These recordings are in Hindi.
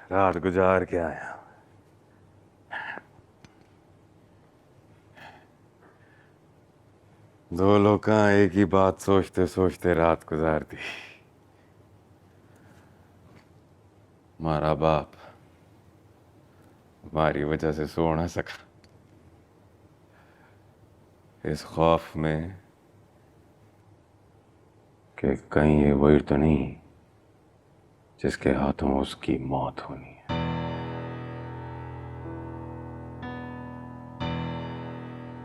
रात गुजार के आया। दो लोग एक ही बात सोचते सोचते रात गुजार दी। हमारा बाप हमारी वजह से सो ना सका, इस खौफ में कि कहीं ये वही तो नहीं जिसके हाथों उसकी मौत होनी है।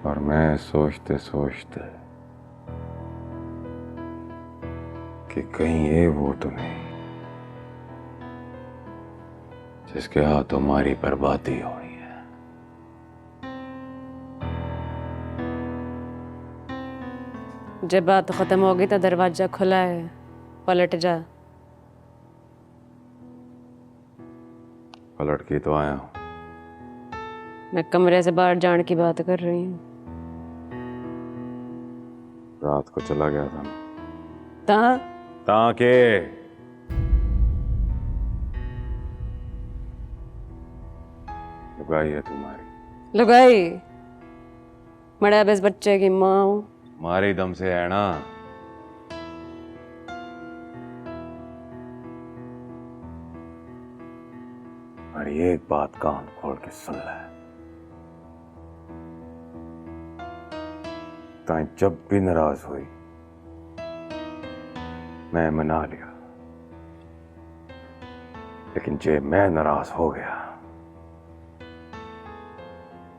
और मैं सोचते सोचते कि कहीं ये वो तो नहीं जिसके हाथों हमारी बर्बादी होनी है। जब बात खत्म होगी तो दरवाजा खुला है, पलट जा। पलट के तो आया हूं। मैं कमरे से बाहर जाने की बात कर रही हूँ। रात को चला गया था ता ताके लुगाई है तुम्हारी। लुगाई मड़ा बस बच्चे की माँ हूँ। हमारे दम से है ना। और एक बात कान खोल के सुन ले, ताई जब भी नाराज हुई मैं मना लिया, लेकिन जे मैं नाराज हो गया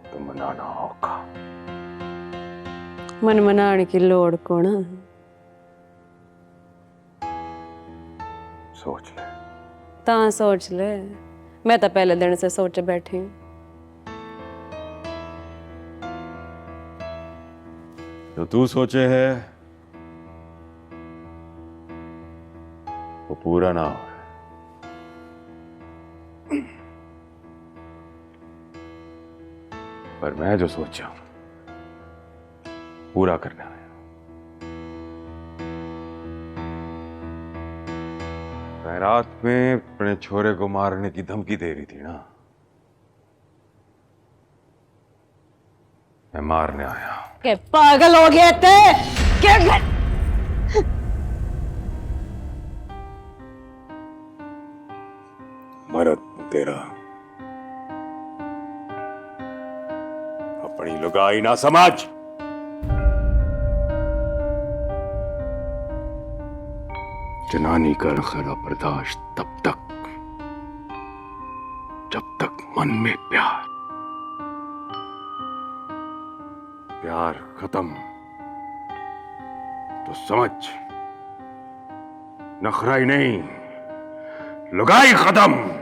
तो मनाना होगा। मन मनाने की लोड़ को ना। सोच ले। ता सोच ले, मैं तो पहले दिन से सोचे बैठी हूँ। जो तू सोचे है वो पूरा ना हो। पर मैं जो सोचा पूरा करना है। मैं रात में अपने छोरे को मारने की धमकी दे रही थी ना, मैं मारने आया। के पागल हो गए थे क्या कर? मरद तेरा अपनी लुगाई ना समझ। जनानी का नखरा बर्दाश्त तब तक जब तक मन में प्यार। प्यार खत्म तो समझ नखरा ही नहीं, लुगाई खत्म।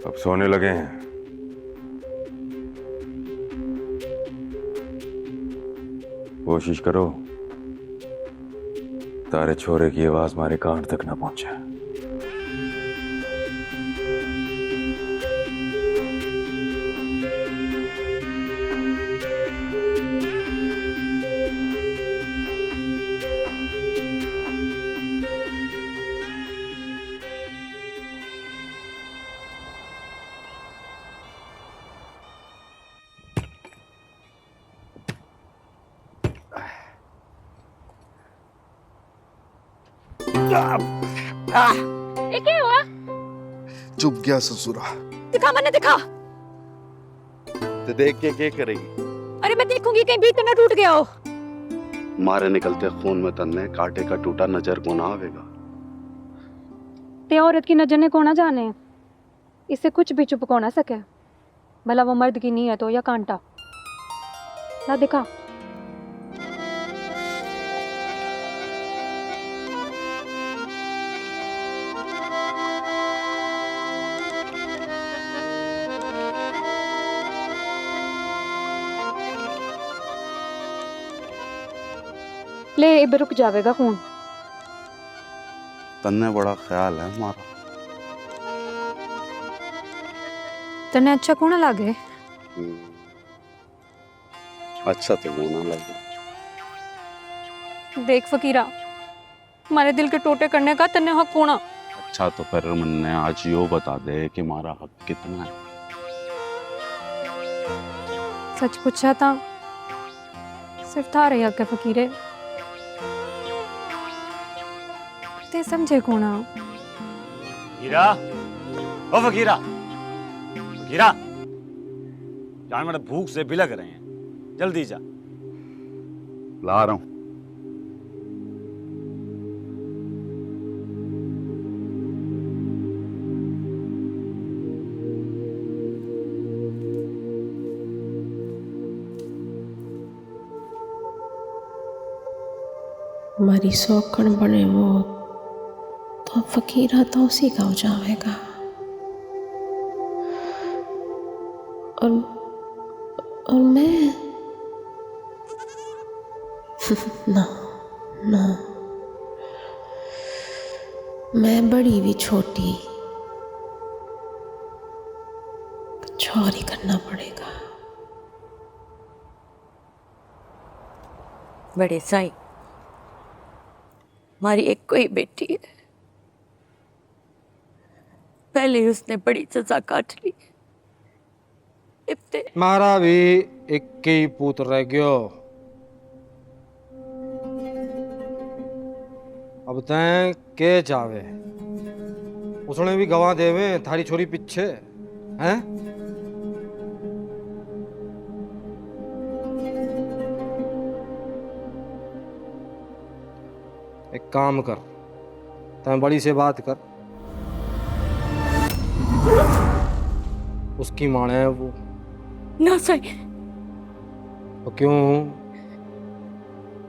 अब सोने लगे हैं। कोशिश करो तारे छोरे की आवाज हमारे कान तक ना पहुंचे। ये क्या हुआ? चुप गया ससुरा। दिखा, मैंने दिखा। ते देख के क्या करेगी? अरे मैं देखूंगी कहीं बीच ना टूट गया हो। मारे निकलते खून में तन्ने कांटे का टूटा नजर को ना आवेगा। ते औरत की नजर ने को ना जाने, इससे कुछ भी चुप को ना सके, भला वो मर्द की नीयत हो या कांटा। ना दिखा। ले इब रुक जावेगा खून। तन्ने बड़ा ख्याल है हमारा। तने अच्छा कौन लागे? अच्छा तो होना लगे। देख फकीरा, हमारे दिल के टोटे करने का तने हक कोना। अच्छा तो फिर मैंने आज यो बता दे कि हमारा हक कितना है। सच पूछा था सिर्फ थारे हक है फकीरे। ते समझे कोना। फकीरा, ओ फकीरा, फकीरा, जान मेरे भूख से बिलक रहे हैं, जल्दी जा। ला रहा हूँ। हमारी सौखण बने वो तो फकीरा तो उसी का हो जाएगा। और मैं ना ना, मैं बड़ी भी छोटी, कुछ और ही करना पड़ेगा। बड़े साईं, हमारी एक कोई बेटी है, पहले उसने बड़ी सजा काट ली। इब्ते मारा भी एक ही पुत्र रह गयो। अब तैं के चावे उसने भी गवा देवे थारी छोरी पीछे हैं। एक काम कर, तैं बड़ी से बात कर। उसकी माँ है वो। ना साईं, तो क्यों?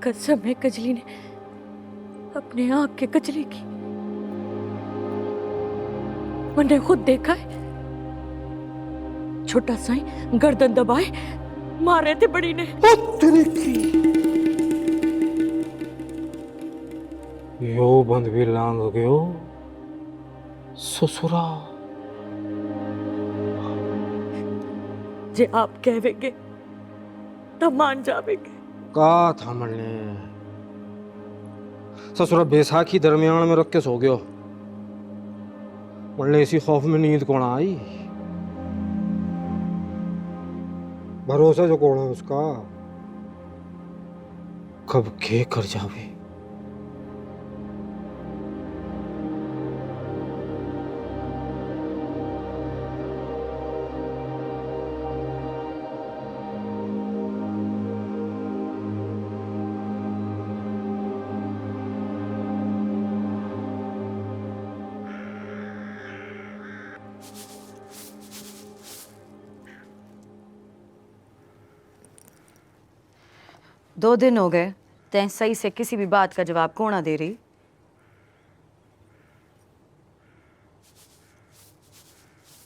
कसम है कजली ने अपने आँख के कचरे की। मैंने खुद देखा है, छोटा साईं गर्दन दबाए मार रहे थे बड़ी ने। यो बंद भी लांग गयो ससुरा। जे आप कहेंगे तब मान जावेंगे। का था मरने ससुरा बैसाखी दरमियान में रख के सो गयो। मरने इसी खौफ में नींद कौन आई। भरोसा जो कौन है उसका, कब के कर जावे। दो दिन हो गए, तैं सही से किसी भी बात का जवाब कौन ना दे रही।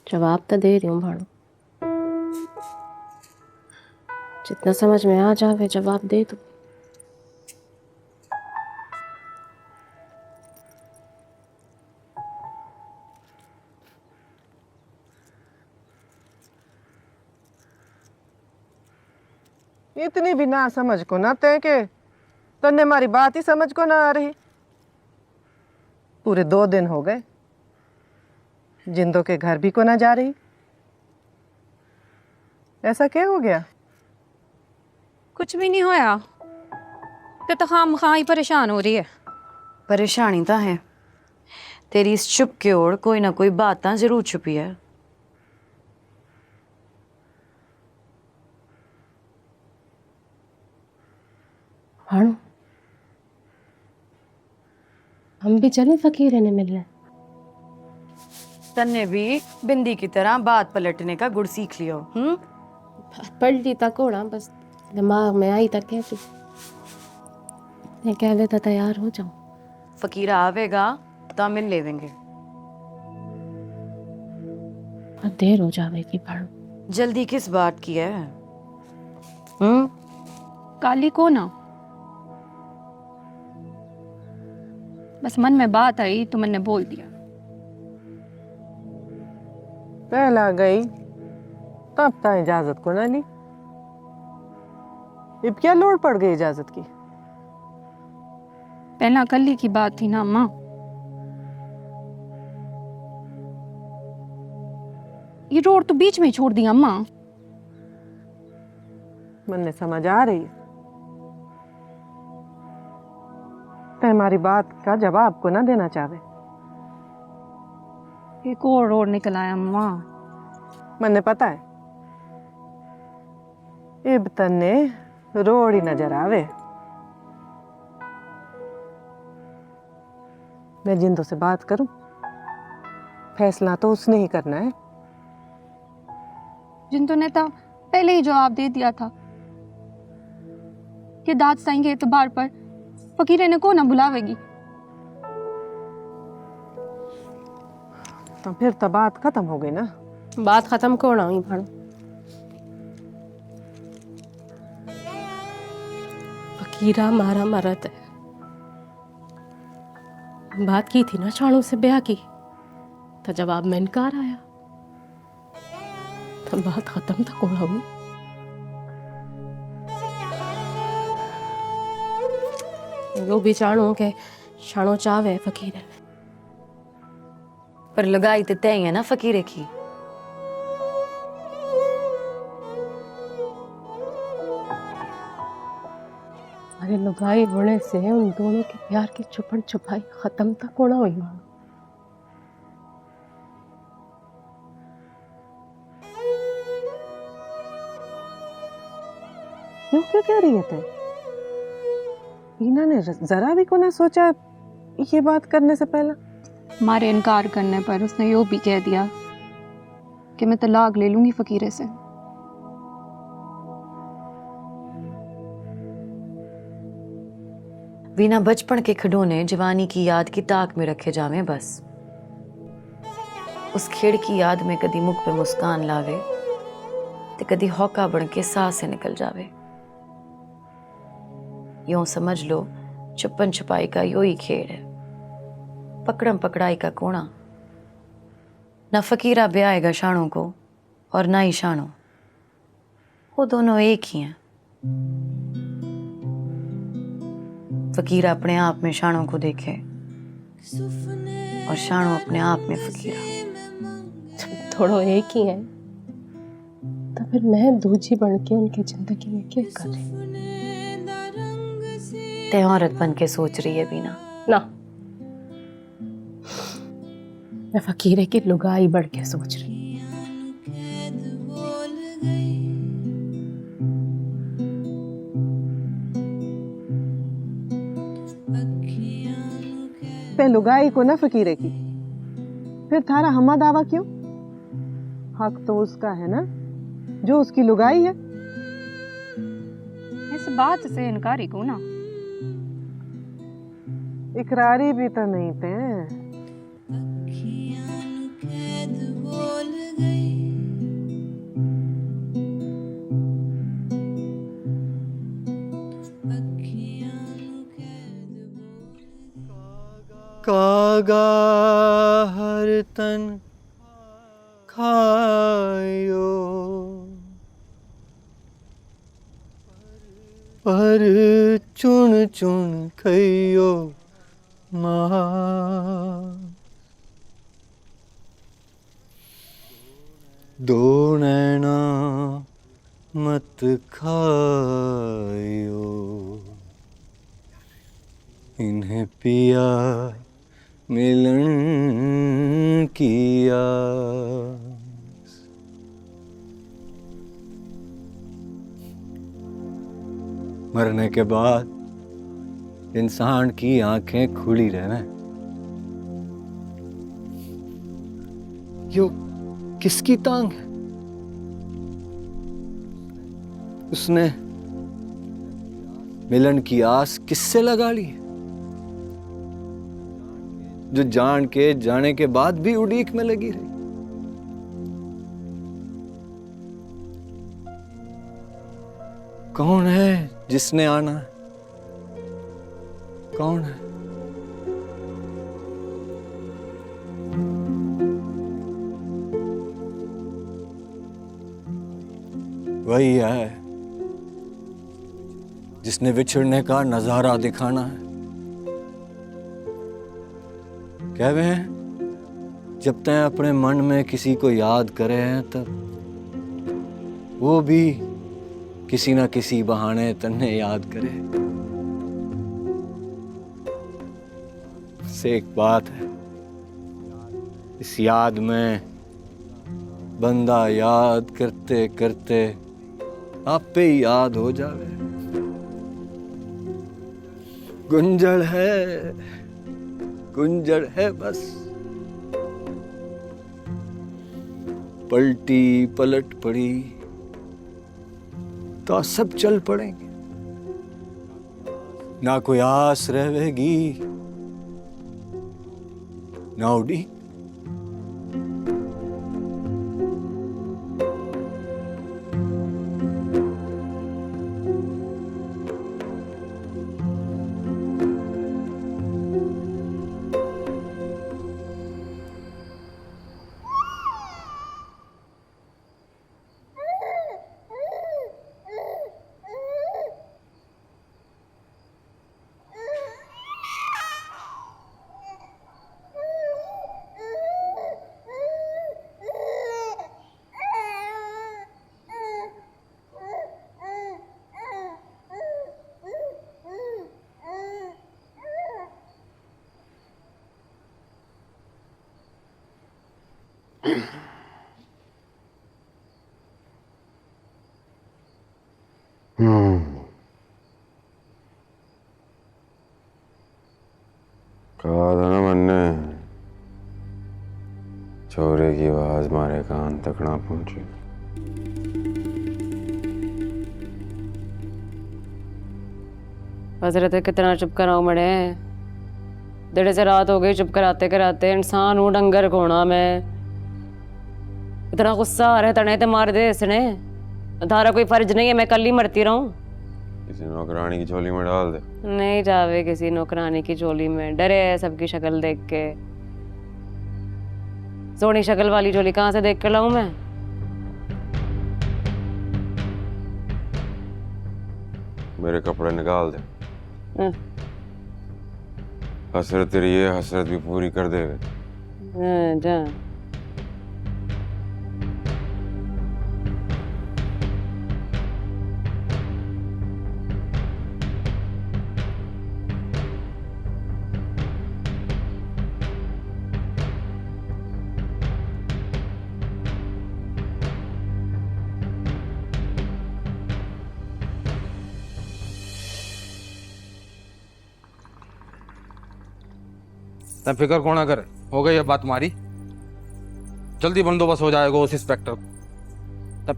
जवाब तो दे रही हूँ भाड़ो, जितना समझ में आ जावे जवाब दे दो। इतनी भी ना समझ को ना तय के तन्ने हमारी बात ही समझ को ना आ रही। पूरे 2 दिन हो गए, जिंदों के घर भी को ना जा रही। ऐसा क्या हो गया? कुछ भी नहीं होया, तो खाम खा ही परेशान हो रही है। परेशानी तो है, तेरी इस चुप के ओर कोई ना कोई बात ना जरूर छुपी है। भाड़ो, हम भी चले फकीरे ने मिलने। तन्ने भी बिंदी की तरह बात पलटने का गुड़ सीख लियो। पलटी तक होना, बस दिमाग में आई तक कह तू कह देता तैयार हो जाओ। फकीरा आवेगा तो मिल लेवेंगे। और देर हो जाएगी भाड़ो। जल्दी किस बात की है? काली को ना बस मन में बात आई तो मैंने बोल दिया। पहला गई तब ता इजाजत को ना ली, अब क्या लोड़ पड़ गई इजाजत की? पहला कल की बात थी ना अम्मा। ये रोड तो बीच में ही छोड़ दिया अम्मा। मन में समझ आ रही है, तो हमारी बात का जवाब को ना देना चाहे। एक और रोड निकल आया अम्मा। मन्ने पता है इब तन्ने रोड ही नजर आवे। मैं जिंदो से बात करूं, फैसला तो उसने ही करना है। जिंदो ने तो पहले ही जवाब दे दिया था कि दाद साईं के एतबार पर फकीरे ने को ना बुलावेगी। तो फिर तो बात खत्म हो गई ना। बात खत्म कौन हुई भाणो? फकीरा मारा मरद है। बात की थी ना शाणू से ब्याह की, तो जवाब में इनकार आया, तो बात खत्म था कौन हुई? वो भी चाणू के शाणो चावे फकीरे, पर लगाई तो तय है ना फकीरे की। अरे लुगाई होने से उन दोनों के प्यार की छुपन छुपाई खत्म तक होना हुई मानो। क्यों क्या कह रही है तू? हीना ने जरा भी को ना सोचा ये बात करने से पहले? हमारे इनकार करने पर उसने यो भी कह दिया कि मैं तलाक ले लूंगी फकीरे से। वीना बचपन के खिडौने जवानी की याद की ताक में रखे जावे बस। उस खेड़ की याद में कदी मुख पे मुस्कान लावे ते कदी हौका बन के साह से निकल जावे। यूं समझ लो छुपन छुपाई का यो ही खेड़ है, पकड़म पकड़ाई का कोना। ना फकीरा ब्याएगा शाणों को और ना ही शाणो, वो दोनों एक ही हैं। फकीरा अपने आप में शाणों को देखे और शाणो अपने आप में फकीरा। थोड़ो एक ही है, तो फिर मैं दूजी बन के उनकी जिंदगी में क्या कर रही? ते औरत बन के सोच रही है वीना। ना, मैं फकीरे की लुगाई बढ़ के सोच रही। पे लुगाई को ना फकीरे की, फिर थारा हमा दावा क्यों? हक तो उसका है ना जो उसकी लुगाई है। इस बात से इनकारी को ना। इकरारी भी तो नहीं थे। कागा हर तन खायो पर चुन चुन खइयो दो नैना मत खायो, इन्हें पिया मिलन किया। मरने के बाद इंसान की आंखें खुली रहना। यो किसकी टांग है? उसने मिलन की आस किससे लगा ली जो जान के जाने के बाद भी उड़ीक में लगी रही? कौन है जिसने आना है? कौन है? वही है जिसने विछड़ने का नजारा दिखाना है। कहवे हैं जब तक अपने मन में किसी को याद करे हैं तब वो भी किसी ना किसी बहाने तन्ने याद करे। से एक बात है, इस याद में बंदा याद करते करते आप पे ही याद हो जावे। गुंजड़ है बस, पलटी पलट पड़ी तो सब चल पड़ेंगे, ना कोई आस रहेगी ना उड़ी। कहा था ना मन्ने, छोरे की आवाज मारे कान तक ना पहुंची। हजरत कितना चुप कराओ मड़े, देड़े से रात हो गई चुप कराते कराते। इंसान हूँ डंगर कोना मैं, इतना गुस्सा आ रहा है तने ते मार दे इसने। धारा कोई फर्ज नहीं है मैं कल ही मरती रहूं। किसी नौकरानी की झोली में डाल दे। नहीं जावे किसी नौकरानी की झोली में, डरे है सबकी शक्ल देख के। सोनी शक्ल वाली झोली कहाँ से देख कर लाऊं मैं? मेरे कपड़े निकाल दे। हसरत तेरी ये हसरत भी पूरी कर देवे। जा तब फिक्र को ना कर, हो गई है बात मारी, जल्दी बंदोबस्त हो जाएगा उस इंस्पेक्टर को। तब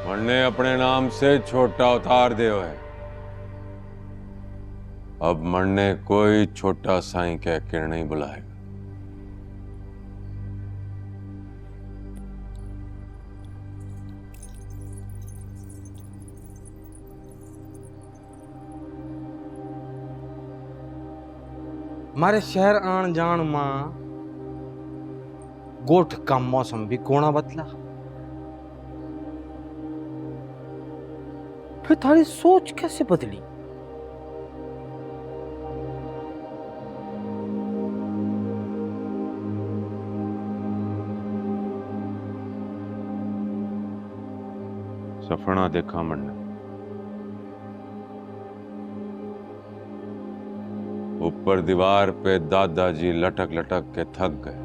मन्ने अपने नाम से छोटा उतार दे है। अब मन्ने कोई छोटा साईं कह के नहीं बुलाएगा। हमारे शहर आन जान मां गोठ का मौसम भी कोना बदला, फिर थारी सोच कैसे बदली? सपना देखा मन्ने, ऊपर दीवार पे दादाजी लटक लटक के थक गए,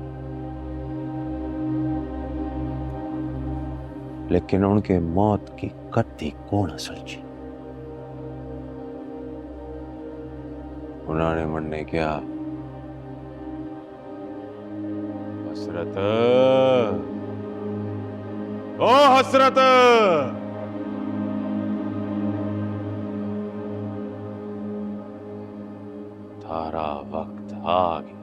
लेकिन उनके मौत की कत्ती को न सुलझी। उन्होंने मन्ने क्या, हसरत ओ हसरत, थारा वक्त आ गया।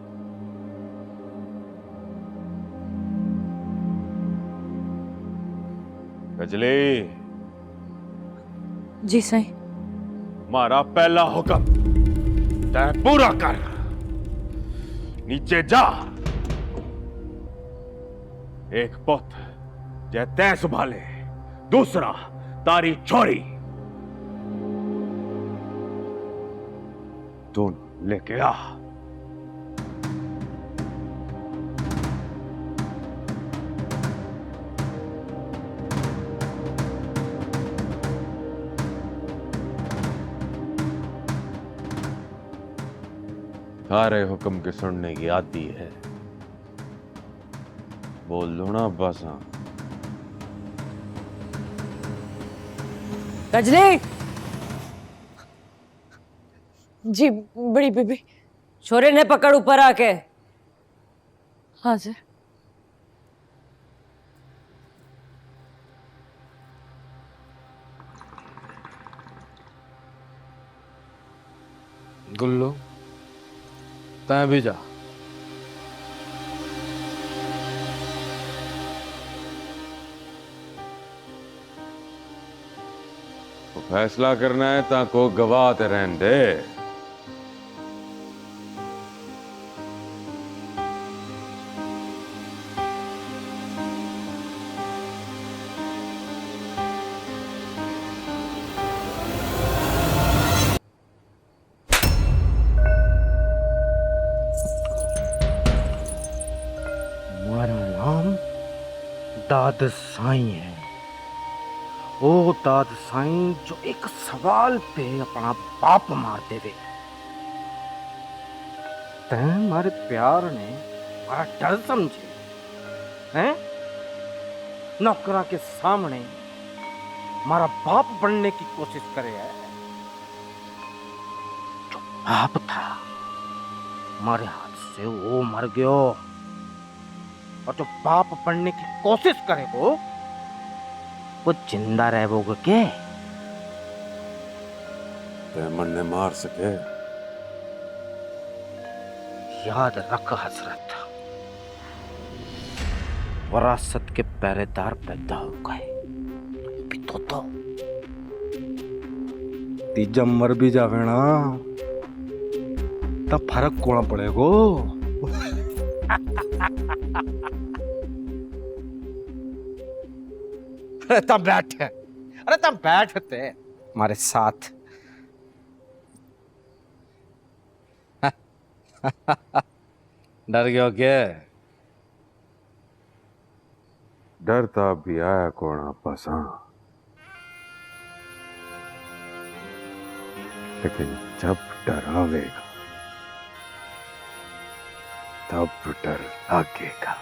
कजली जी सही। हमारा पहला हुक्म तय पूरा कर। नीचे जा। एक पुत जे तै संभाले, दूसरा तारी छोरी, दोनों लेके आ। सारे हुक्म के सुनने की आती है, बोल लो ना बस। हाँ, रजनी जी बड़ी बीबी। छोरे ने पकड़ ऊपर आके। हाँ सर। गुल्लू तैं भी जा। तो फैसला करना है ता को गवाह ते रहन दे। हमारा नाम दाद साईं है। वो दाद साईं जो एक सवाल पे अपना बाप मार देवे। तैं हमारे प्यार ने बड़ा डर समझे हैं? नौकरा के सामने हमारा बाप बनने की कोशिश करे है। जो बाप था हमारे हाथ से वो मर गयो, और जो बाप बनने की कोशिश करेगो वो जिंदा रहोगे के? ते मन ने मार सके। याद रख हजरत, वरासत के पहरेदार पैदा हो गए भी तो तीजा मर भी जावे ना तब फर्क कौन पड़ेगो? अरे तब बैठे, अरे तब बैठते हमारे साथ। डर गयो क्या? डरता भी आया कौन आपस। हाँ, लेकिन जब डरावेगा तब डर लगेगा।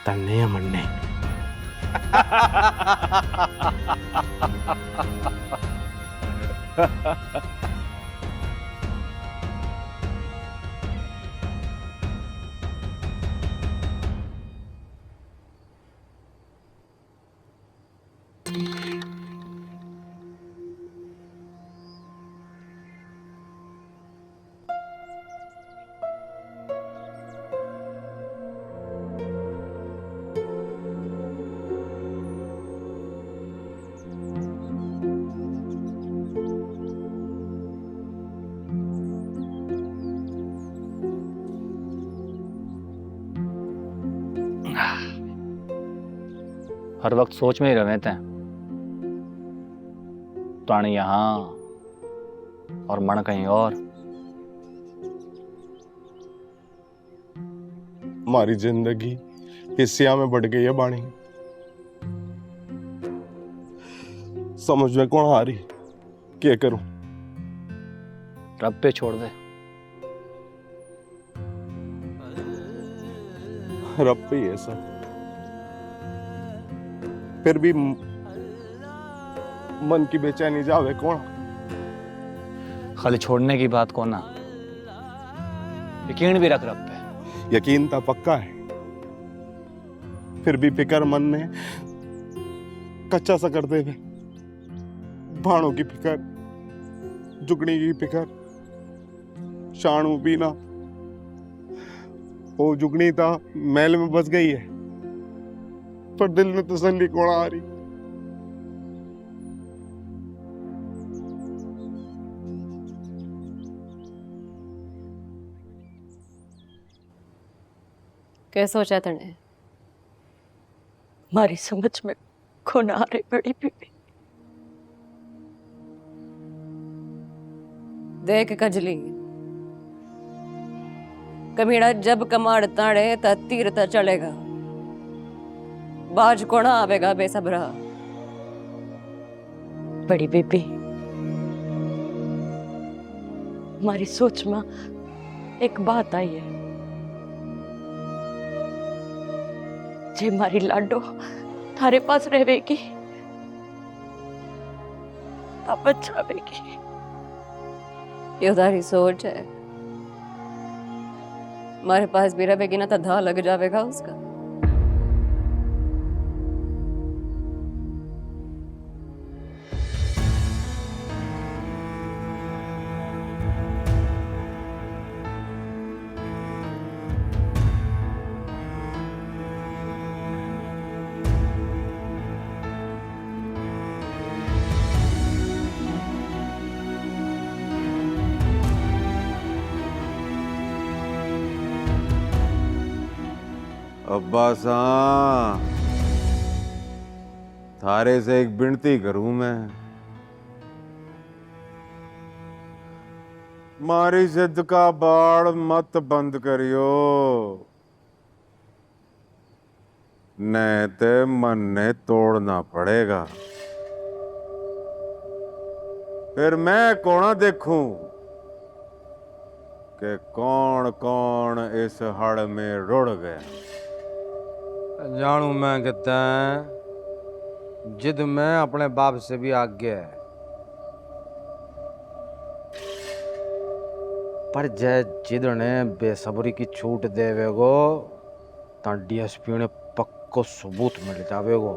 तन्ने मन्ने हर वक्त सोच में ही रहते हैं। प्राणी यहाँ और मन कहीं और। हमारी जिंदगी हिस्सिया में बढ़ गई है बाणी। समझ में कौन आ रही, क्या करूं? रब पे छोड़ दे। रब पे ही है सब। फिर भी मन की बेचैनी जावे कौन? खाली छोड़ने की बात को ना, यकीन भी रख रब पे। यकीन तो पक्का है, फिर भी फिकर मन ने कच्चा सा कर दे। भाणों की फिकर, जुगनी की फिकर, शाणू भी ना। वो जुगनी था महल में बस गई है, पर दिल में तसल्ली कौन आ रही। क्या सोचा तने? हमारी समझ में कौन आ रही बड़ी बीबी। देख कजली, कमीना जब कमाड़ ताड़े त तीर त चलेगा, बाज कोना आवेगा बेसब्रा। बड़ी बीबी, हमारी सोच में एक बात आई है। जे मारी लाडो थारे पास रहेगी तब बचावेगी। ये तारी सोच है, हमारे पास भी रहेगी ना तो धा लग जाएगा उसका। अब्बासा, थारे से एक विनती करूं मैं। मारी जिद का बाड़ मत बंद करियो, नहीं ते मन ने तोड़ना पड़ेगा। फिर मैं कौन देखूं कि कौन कौन इस हड़ में रुड़ गया। जानू मैं कहता जिद में अपने बाप से भी आगे है, पर जय जिद ने बेसब्री की छूट देवेगो ता डीएसपी ने पक्को सबूत मिल जावेगो।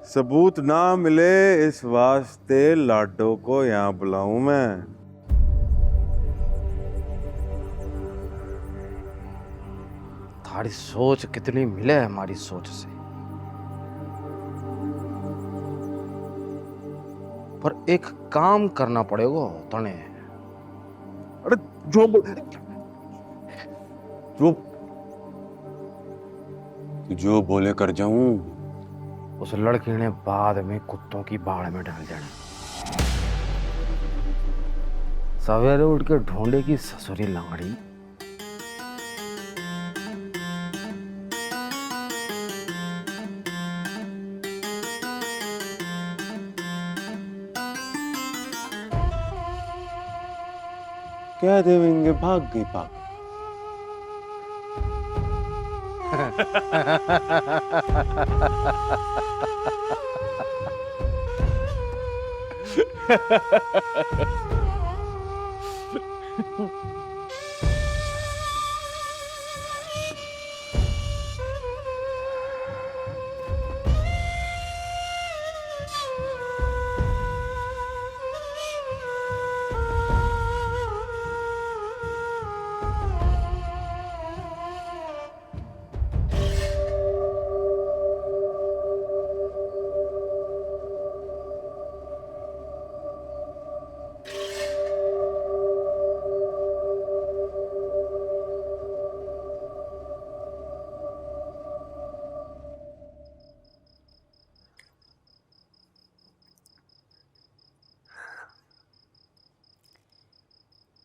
सबूत ना मिले इस वास्ते लाडो को यहां बुलाऊं मैं। थारी सोच कितनी मिले हमारी सोच से, पर एक काम करना पड़ेगा तने। अरे जो जो बोले कर जाऊं। उस लड़की ने बाद में कुत्तों की बाड़ में डाल जाना। सवेरे उठ के ढूंढे की ससुरी लंगड़ी। क्या देवेंगे, भाग गई भाग।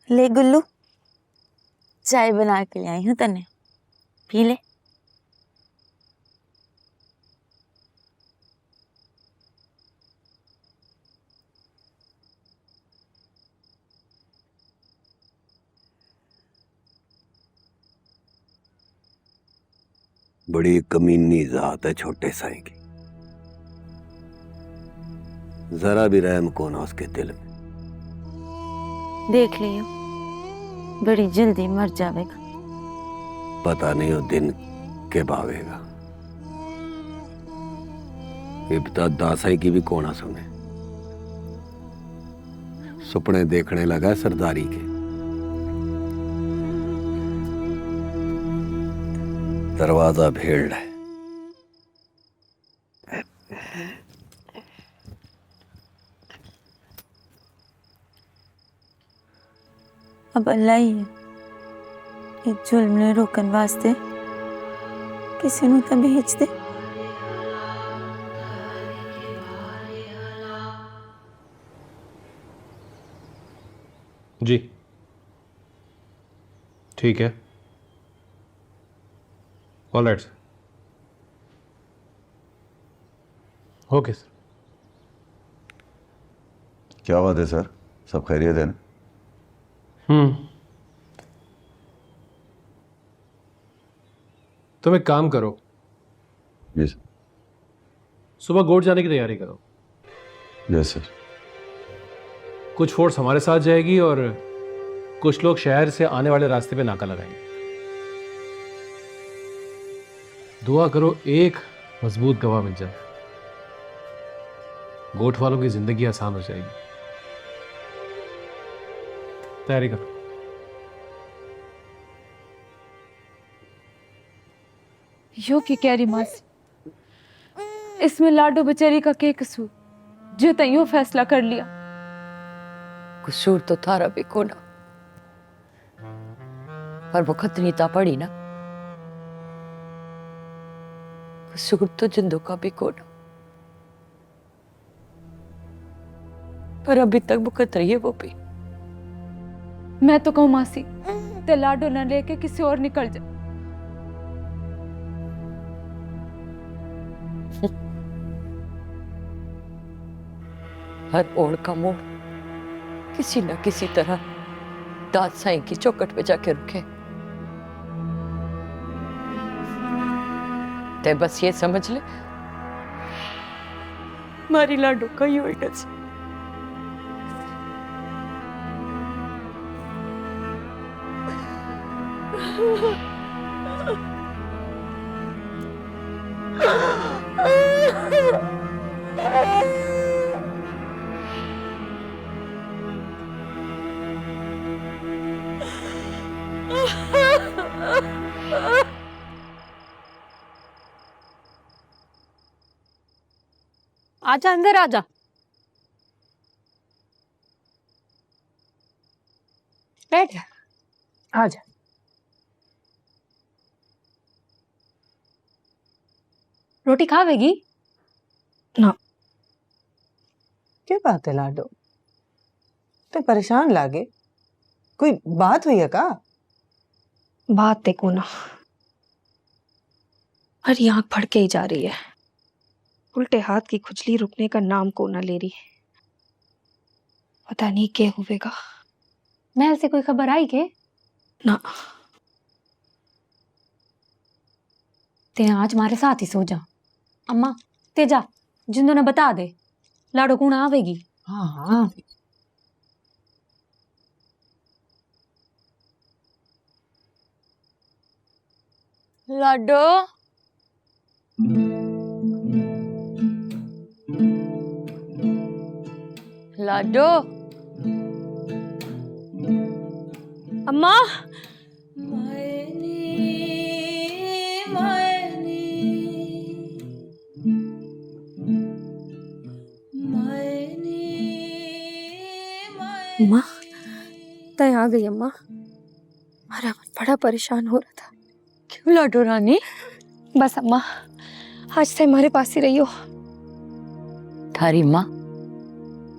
ले गुल्लू, चाय बना के ले आई हूँ तने, पी ले। बड़ी कमीनी जात है छोटे साईं की, जरा भी रहम कौन है उसके दिल में। देख लियो, बड़ी जल्दी मर जाएगा। पता नहीं वो दिन के भावेगा। इब्ता दासाई की भी कोना सुने, सुपने देखने लगा सरदारी के। दरवाजा भेड़ है। अब अल्लाह ही है ये जुल्म ने रोकन वास्ते किसी नूं तां भेज दे। जी ठीक है, all right sir. Okay sir. क्या बात है सर, सब खैरियत है ना? तुम एक काम करो, जी सर। सुबह गोड जाने की तैयारी करो। Yes sir. कुछ फोर्स हमारे साथ जाएगी और कुछ लोग शहर से आने वाले रास्ते पे नाका लगाएंगे। दुआ करो एक मजबूत गवाह मिल जाए, गोट वालों की जिंदगी आसान हो जाएगी। तैयारी करो। यो की कह रही मासी, इसमें लाडो बेचारी का क्या कसूर जो तैयो फैसला कर लिया? कसूर तो थारा भी को ना, पर वो खतनी ता पड़ी ना। कसूर तो जिंदों का भी को ना, पर अभी तक मुकत रही है वो भी। मैं तो कहूँ मासी, ते लाडो न लेके किसी और निकल जा। हर ओढ़ का मोड़ किसी न किसी तरह दाद साईं की चौकट पे जाके रुके। ते बस ये समझ ले, मारी लाडो का ही होएगा जी। आजा अंदर आजा। बैठ आजा। रोटी खावेगी ना? क्या बात है लाडो, तो परेशान लागे, कोई बात हुई है का? बात देखो ना, हर आंख फड़के ही जा रही है। उल्टे हाथ की खुजली रुकने का नाम को ना ले रही। पता नहीं क्या होवेगा। महल से कोई खबर आई के? ना। ते आज हमारे साथ ही सो जा। अम्मा ते जा, जिंदो ने बता दे लाडो कौन आवेगी। हाँ हाँ। लाडो लाडो। अम्मा अम्मा तय आ गई। अम्मा हमारा मन बड़ा परेशान हो रहा था। क्यों लाडो रानी? बस अम्मा आज से हमारे पास ही रही हो। थारी माँ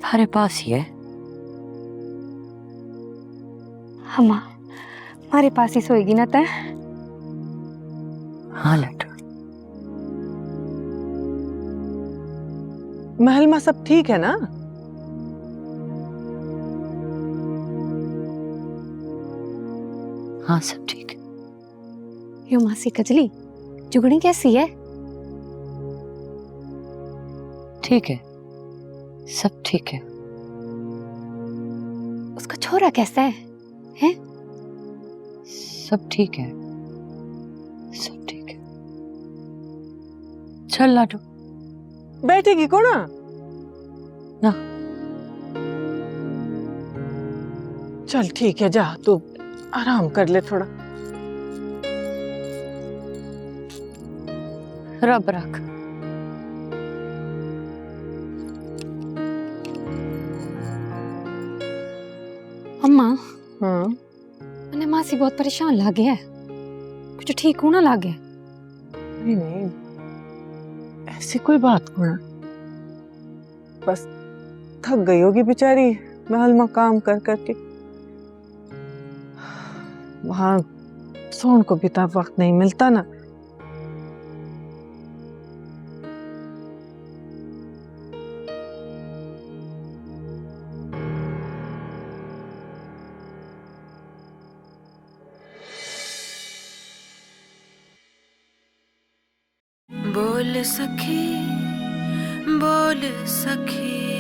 थारे पास ही है? अम्मा हमारे पास ही सोएगी ना तय? हाँ लाडो। महल में सब ठीक है ना? हाँ सब ठीक है। यो मासी कजली, जुगनी कैसी है? ठीक है, सब ठीक है। उसका छोरा कैसा है? हैं? सब ठीक है, सब ठीक है। चल लाडो। बैठेगी को ना? ना। चल ठीक है, जा तू आराम कर ले थोड़ा। रब रख। अम्मा हाँ बहुत परेशान लागे है, कुछ ठीक होना लागे। नहीं नहीं, ऐसी कोई बात को ना, बस थक गई होगी बेचारी महल में काम कर करके। वहां सोन को भी तो वक्त नहीं मिलता ना। बोल सखी, बोल सखी।